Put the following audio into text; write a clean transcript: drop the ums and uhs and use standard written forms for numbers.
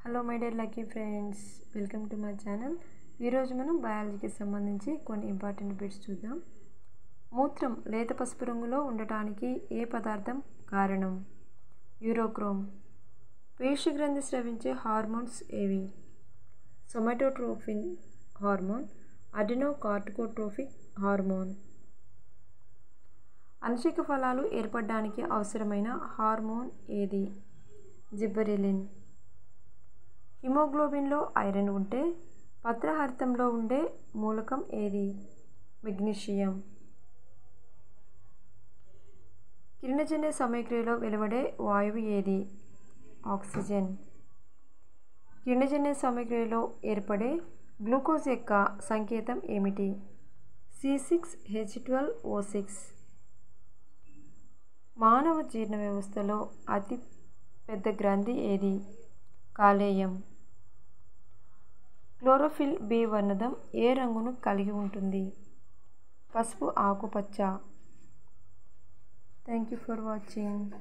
Hello my dear lucky friends, welcome to my channel. ఈరోజు మనం బయాలజీకి సంబంధించి కొన్ని ఇంపార్టెంట్ బిట్స్ చూద్దాం. మూత్రం లేత పసుపు రంగులో ఉండటానికి ఏ పదార్థం కారణం? యూరోక్రోమ్. పేశిగ్రంథి స్రవించే హార్మోన్స్ ఏవి? Somatotropin hormone, adrenocorticotropic hormone. అనుచిక ఫలాలు ఏర్పడడానికి అవసరమైన హార్మోన్ ఏది? జిబ్బెరెలిన్. హిమోగ్లోబిన్లో ఐరన్ ఉంటే పత్రహరితంలో ఉండే మూలకం ఏది? మెగ్నీషియం. కిరణజన్య సమయక్రియలో వెలువడే వాయువు ఏది? ఆక్సిజన్. కిరణజన్య సమయక్రియలో ఏర్పడే గ్లూకోజ్ యొక్క సంకేతం ఏమిటి? C6H12O6. మానవ జీర్ణ వ్యవస్థలో అతి పెద్ద గ్రంథి ఏది? కాలేయం. క్లోరోఫిల్ బి వర్ణదం ఏ రంగును కలిగి ఉంటుంది? పసుపు ఆకుపచ్చ. Thank you for watching.